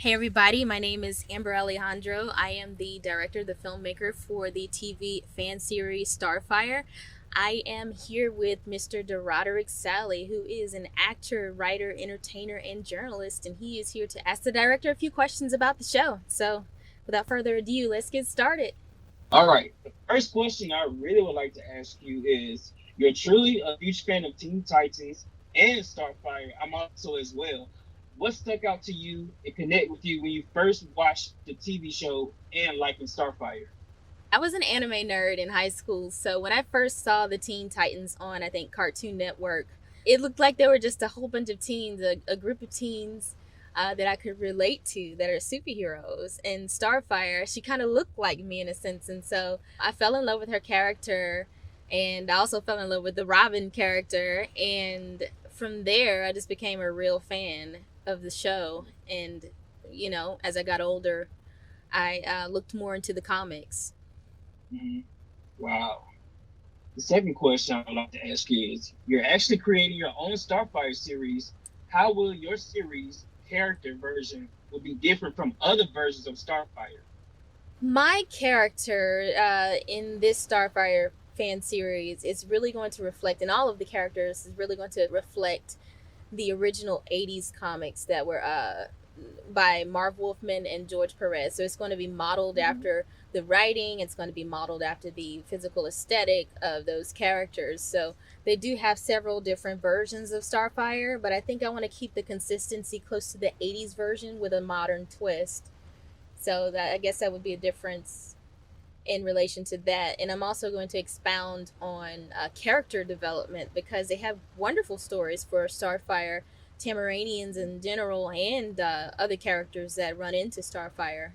Hey everybody, my name is Amber Alejandro. I am the director, the filmmaker for the TV fan series Starfire. I am here with Mr. Daroderick Sallie, who is an actor, writer, entertainer, and journalist, and he is here to ask the director a few questions about the show. So, without further ado, let's get started. All right. The first question I really would like to ask you is you're truly a huge fan of Teen Titans and Starfire. I'm also as well. What stuck out to you and connect with you when you first watched the TV show and liking Starfire? I was an anime nerd in high school, so when I first saw the Teen Titans on, I think, Cartoon Network, it looked like there were just a whole bunch of teens, a group of teens that I could relate to that are superheroes. And Starfire, she kind of looked like me in a sense, and so I fell in love with her character, and I also fell in love with the Robin character, and from there, I just became a real fan of the show. And as I got older, I looked more into the comics. Mhm. Wow. The second question I'd like to ask you is you're actually creating your own Starfire series. How will your series character version will be different from other versions of Starfire? My character in this Starfire fan series is really going to reflect, and all of the characters is really going to reflect the original 80s comics that were by Marv Wolfman and George Perez. So it's going to be modeled Mhm. after the writing, it's going to be modeled after the physical aesthetic of those characters. So they do have several different versions of Starfire, but I think I want to keep the consistency close to the 80s version with a modern twist. So that, I guess, that would be a difference in relation to that. And I'm also going to expound on character development because they have wonderful stories for Starfire, Tamaranians in general, and other characters that run into Starfire.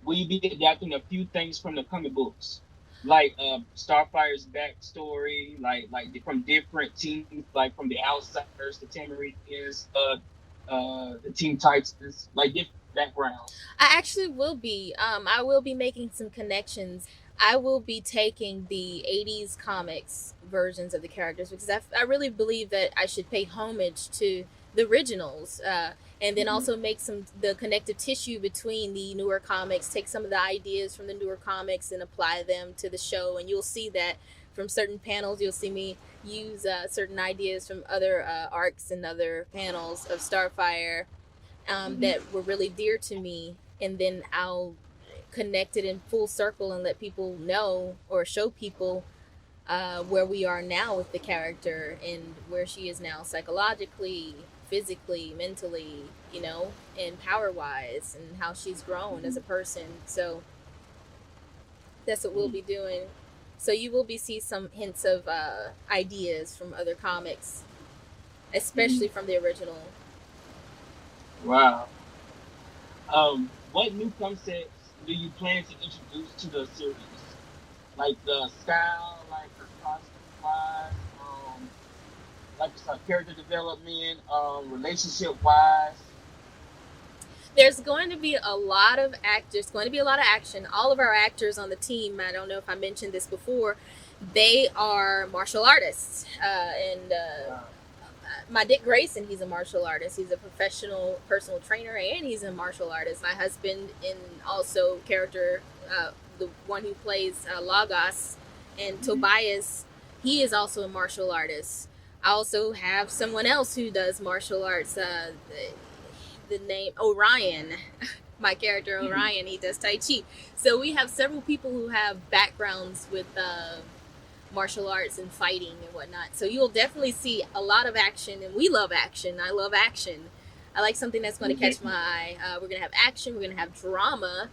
Will you be adapting a few things from the comic books, like Starfire's backstory, like from different teams, like from the Outsiders, the Tamarians, the Teen Titans, like different backgrounds? I actually will be. I will be making some connections. I will be taking the 80s comics versions of the characters because I really believe that I should pay homage to the originals, and then Hmm. also make some the connective tissue between the newer comics, take some of the ideas from the newer comics and apply them to the show. And you'll see that from certain panels, you'll see me use certain ideas from other arcs and other panels of Starfire Hmm. that were really dear to me, and then I'll connect it in full circle and let people know or show people where we are now with the character and where she is now psychologically, physically, mentally, and power wise, and how she's grown as Hmm. a person. So that's what we'll Hmm. be doing. So you will be see some hints of ideas from other comics, Hmm. especially from the original. Wow. What new concepts do you plan to introduce to the series? Like the style, like costume wise, like it's like character development, relationship wise. There's going to be a lot of actors, going to be a lot of action. All of our actors on the team, I don't know if I mentioned this before, they are martial artists. And Wow. My Dick Grayson, he's a martial artist. He's a professional personal trainer, and he's a martial artist. My husband, and also character, the one who plays Lagos, and Hmm. Tobias, he is also a martial artist. I also have someone else who does martial arts. The name Orion, my character Hmm. Orion, he does Tai Chi. So we have several people who have backgrounds with martial arts and fighting and whatnot. So you'll definitely see a lot of action, and we love action. I love action. I like something that's going to catch my eye. We're going to have action. We're going to have drama.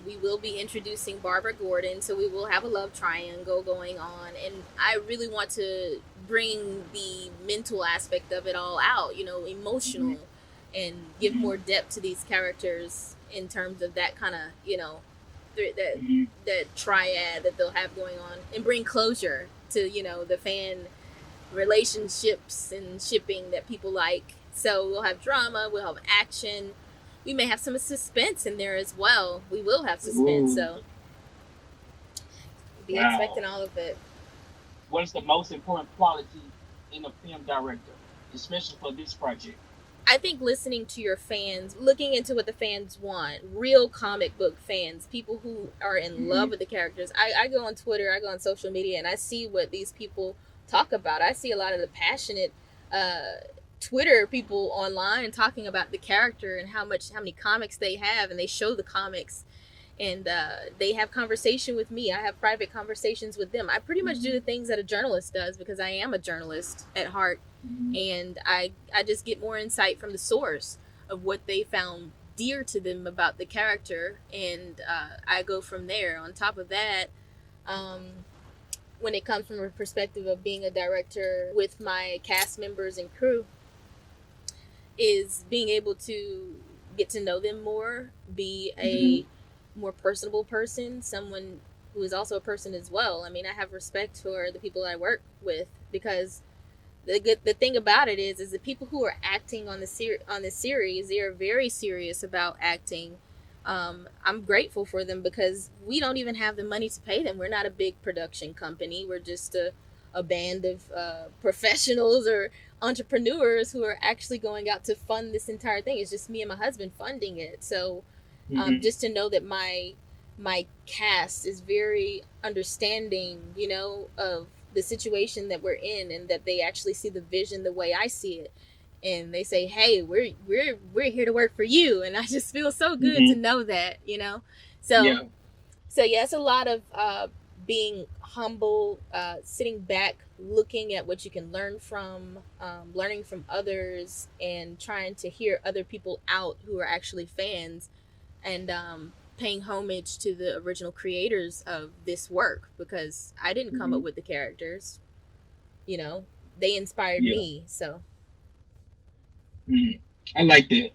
We will be introducing Barbara Gordon, so we will have a love triangle going on. And I really want to bring the mental aspect of it all out, Hmm. emotional, and give Hmm. more depth to these characters in terms of that kind of, that Hmm. that triad that they'll have going on, and bring closure to the fan relationships and shipping that people like. So we'll have drama, we'll have action, we may have some suspense in there as well. We will have suspense, Ooh, so be expecting wow. all of it. What is the most important quality in a film director, especially for this project? I think listening to your fans, looking into what the fans want, real comic book fans, people who are in love with the characters. I go on Twitter, I go on social media, and I see what these people talk about. I see a lot of the passionate Twitter people online talking about the character and how many comics they have, and they show the comics, and they have conversation with me. I have private conversations with them. I pretty much do the things that a journalist does because I am a journalist at heart, and I just get more insight from the source of what they found dear to them about the character, and I go from there. On top of that, when it comes from a perspective of being a director with my cast members and crew, is being able to get to know them more, be a more personable person, someone who is also a person as well. I mean, I have respect for the people I work with, because the thing about it is the people who are acting on this series, they are very serious about acting. I'm grateful for them because we don't even have the money to pay them. We're not a big production company. We're just a band of professionals or entrepreneurs who are actually going out to fund this entire thing. It's just me and my husband funding it. So just to know that my cast is very understanding, of the situation that we're in, and that they actually see the vision the way I see it, and they say, "Hey, we're here to work for you," and I just feel so good to know that, So yeah, it's a lot of being humble, sitting back, looking at what you can learn from, learning from others, and trying to hear other people out who are actually fans, and paying homage to the original creators of this work, because I didn't come up with the characters. They inspired me. So I like that.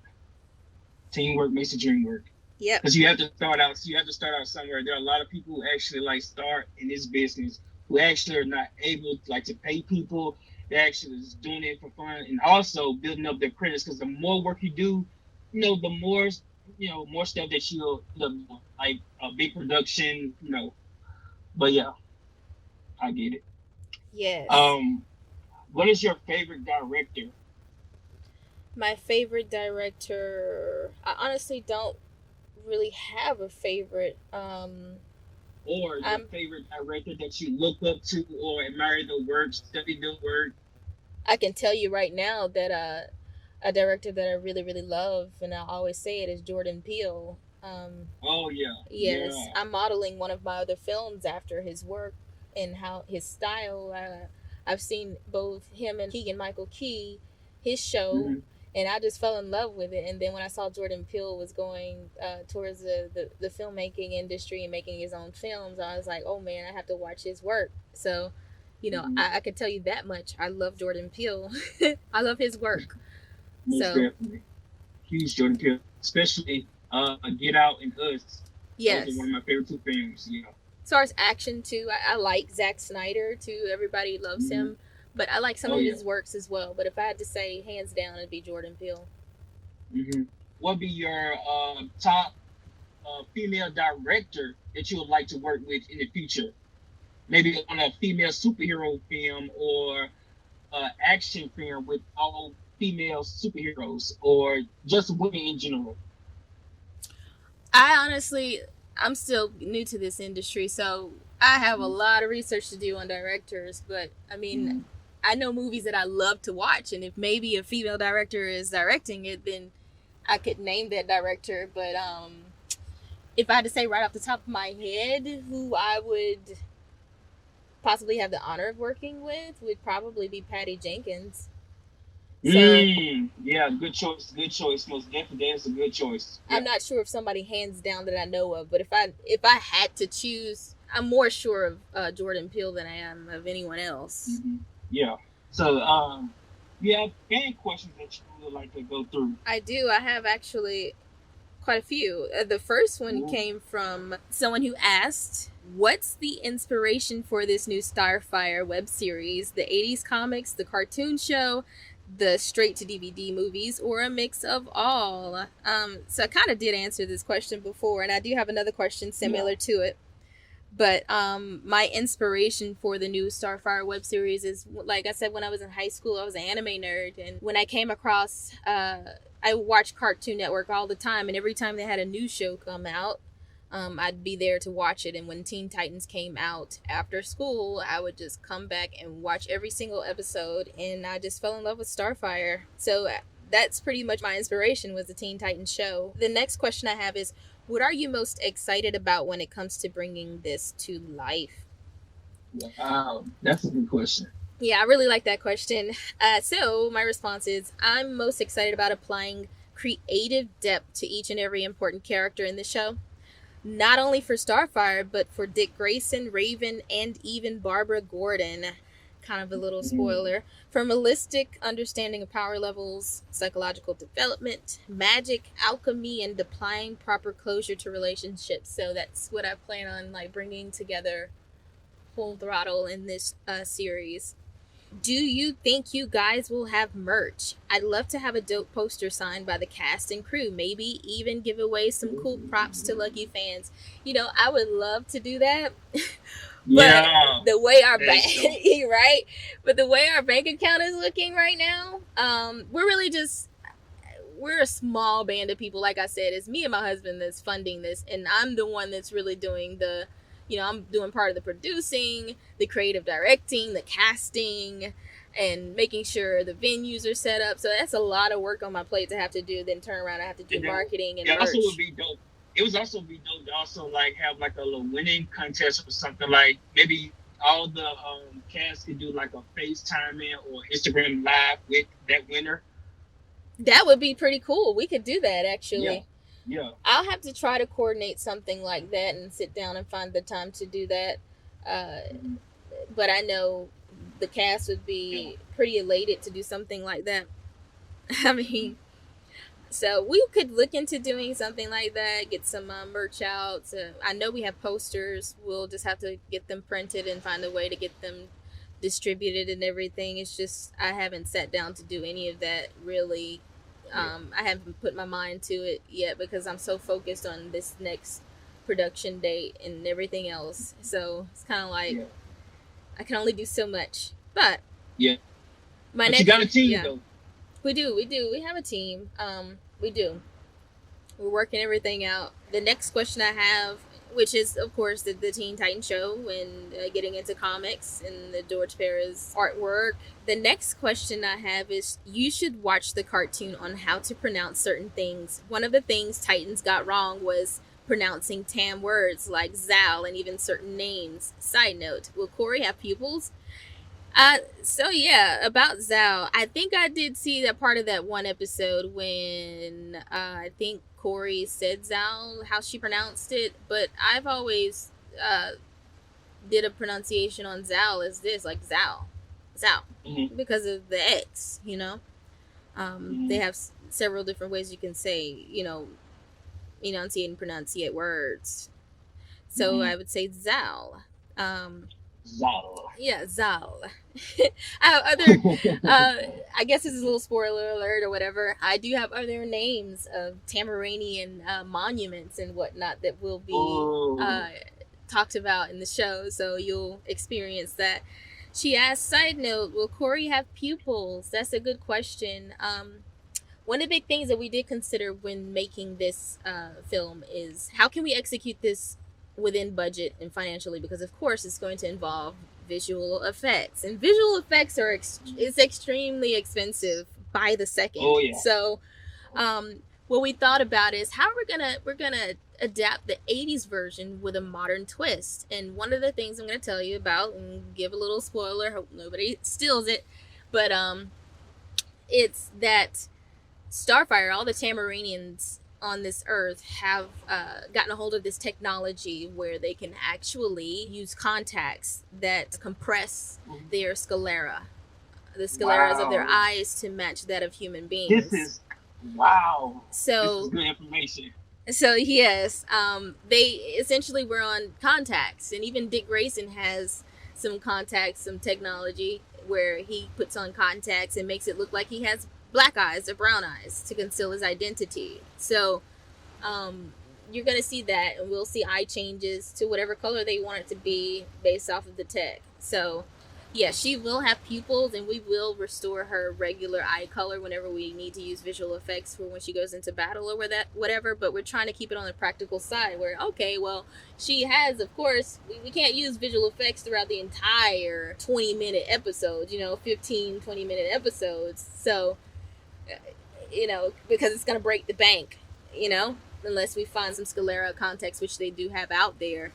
Teamwork makes the dream work. Yeah. Because you have to start out. Somewhere. There are a lot of people who actually start in this business who actually are not able to pay people. They're actually just doing it for fun, and also building up their credits. Because the more work you do, the more more stuff that you'll like a big production. But yeah, I get it. Yes. What is your favorite director? My favorite director, I honestly don't really have a favorite. Or your favorite director that you look up to or admire the work, study the work? I can tell you right now that a director that I really, really love, and I always say it, is Jordan Peele. Oh yeah. Yes, yeah. I'm modeling one of my other films after his work and how his style. I've seen both him and Keegan Michael Key, his show, and I just fell in love with it. And then when I saw Jordan Peele was going towards the filmmaking industry and making his own films, I was like, oh man, I have to watch his work. So, I can tell you that much. I love Jordan Peele. I love his work. Most definitely. Huge Jordan Peele, especially Get Out and Us. Yes. Those are one of my favorite two films. Yeah. As far as action too, I like Zack Snyder too. Everybody loves him. But I like some of his works as well. But if I had to say hands down, it'd be Jordan Peele. What would be your top female director that you would like to work with in the future? Maybe on a female superhero film or action film with all female superheroes, or just women in general? I'm still new to this industry, so I have a lot of research to do on directors. But I mean, I know movies that I love to watch, and if maybe a female director is directing it, then I could name that director. But if I had to say right off the top of my head who I would possibly have the honor of working with, would probably be Patty Jenkins. So, yeah, good choice. Most definitely, that's a good choice. Yeah. I'm not sure if somebody hands down that I know of, but if I had to choose, I'm more sure of Jordan Peele than I am of anyone else. Yeah. So, you have fan questions that you would like to go through? I do. I have actually quite a few. The first one came from someone who asked, what's the inspiration for this new Starfire web series? The 80s comics, the cartoon show, the straight-to-DVD movies, or a mix of all? So I kind of did answer this question before, and I do have another question similar to it. But my inspiration for the new Starfire web series is, like I said, when I was in high school, I was an anime nerd, and when I came across, I watched Cartoon Network all the time, and every time they had a new show come out, I'd be there to watch it. And when Teen Titans came out after school, I would just come back and watch every single episode, and I just fell in love with Starfire. So that's pretty much my inspiration, was the Teen Titans show. The next question I have is, what are you most excited about when it comes to bringing this to life? Wow, that's a good question. Yeah, I really like that question. So my response is, I'm most excited about applying creative depth to each and every important character in the show. Not only for Starfire, but for Dick Grayson, Raven, and even Barbara Gordon. Kind of a little spoiler. From holistic understanding of power levels, psychological development, magic, alchemy, and applying proper closure to relationships. So that's what I plan on, like, bringing together full throttle in this series. Do you think you guys will have merch? I'd love to have a dope poster signed by the cast and crew. Maybe even give away some cool props to lucky fans. I would love to do that. But Yeah, the way our that's bank, dope. right? But the way our bank account is looking right now, we're really just, we're a small band of people. Like I said, it's me and my husband that's funding this, and I'm the one that's really doing I'm doing part of the producing, the creative directing, the casting, and making sure the venues are set up. So that's a lot of work on my plate to have to do. Then turn around, I have to do And then marketing and it also would merch. be dope. It was also be dope to also like have like a little winning contest or something, like maybe all the cast could do like a FaceTime in or Instagram live with that winner. That would be pretty cool. We could do that, Yeah, actually. yeah, I'll have to try to coordinate something like that and sit down and find the time to do that. Uh, mhm, but I know the cast would yeah. be pretty elated to do something like that. I mean, so we could look into doing something like that, get some merch out. So I know we have posters. We'll just have to get them printed and find a way to get them distributed and everything. It's just I haven't sat down to do any of that really. Yeah, I haven't put my mind to it yet because I'm so focused on this next production date and everything else. So it's kind of like yeah, I can only do so much. But yeah. my But you next, got a team yeah, though. we have a team. We do. We're working everything out. The next question I have, which is of course the Teen Titan show, and getting into comics and the George Perez artwork. The next question I have is, you should watch the cartoon on how to pronounce certain things. One of the things Titans got wrong was pronouncing Tam words like Zal and even certain names. Side note, will Corey have pupils? So yeah, about Zal, I think I did see that part of that one episode when I think Corey said Zal, how she pronounced it, but I've always uh did a pronunciation on Zal as this, like Zal, Hmm. because of the X. They Hmm. have several different ways you can say, enunciate and pronunciate words. So Hmm. I would say Zal. Um, Zara. yeah, Zal. I have other, uh, I guess this is a little spoiler alert or whatever. I do have other names of Tamaranian monuments and whatnot that will be Oh, talked about in the show, so you'll experience that. She asked, side note, will Corey have pupils? That's a good question. One of the big things that we did consider when making this film is, how can we execute this within budget and financially, because of course it's going to involve visual effects, and visual effects are is extremely expensive by the second. oh yeah. So what we thought about is how we're gonna adapt the 80s version with a modern twist. And one of the things I'm going to tell you about, and give a little spoiler, hope nobody steals it, but it's that Starfire, all the Tamaranians on this earth have gotten a hold of this technology where they can actually use contacts that compress Mhm. their sclera, the scleras of their Wow. eyes, to match that of human This beings. is wow. This is So, good information. yes, they essentially were on contacts, and even Dick Grayson has some contacts, some technology where he puts on contacts and makes it look like he has black eyes or brown eyes to conceal his identity. So, um, you're going to see that, and we'll see eye changes to whatever color they want it to be based off of the tech. So yeah, she will have pupils, and we will restore her regular eye color whenever we need to use visual effects for when she goes into battle or whatever. But we're trying to keep it on the practical side where, okay, well, she has, of course, we can't use visual effects throughout the entire 20-minute episodes, 15, 20-minute episodes. So, because it's going to break the bank, unless we find some sclera context, which they do have out there.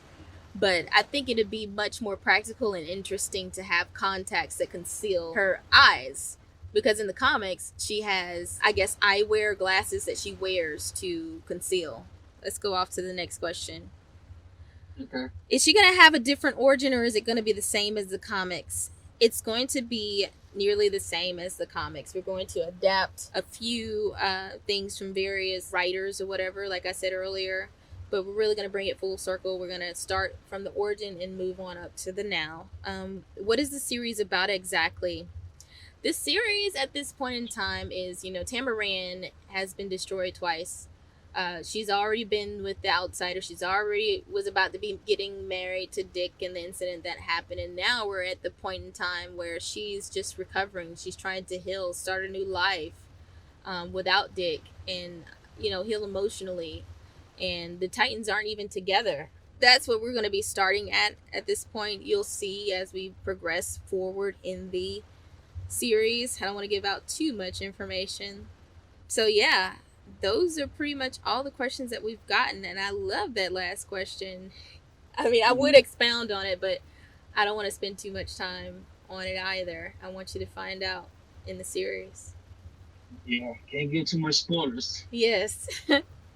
But I think it'd be much more practical and interesting to have contacts that conceal her eyes. Because in the comics, she has, I guess, eyewear glasses that she wears to conceal. Let's go off to the next question. Okay. Is she going to have a different origin, or is it going to be the same as the comics? It's going to be nearly the same as the comics. We're going to adapt a few things from various writers or whatever, like I said earlier. But we're really going to bring it full circle. We're going to start from the origin and move on up to the now. What is the series about exactly? This series at this point in time is, Tamaran has been destroyed twice. She's already been with the outsider. She's already was about to be getting married to Dick in the incident that happened. And now we're at the point in time where she's just recovering. She's trying to heal, start a new life without Dick, and, heal emotionally. And the Titans aren't even together. That's what we're going to be starting at this point. You'll see as we progress forward in the series. I don't want to give out too much information. So yeah, those are pretty much all the questions that we've gotten, and I love that last question. I mean, I would expound on it, but I don't want to spend too much time on it either. I want you to find out in the series. Yeah, can't get too much spoilers. Yes.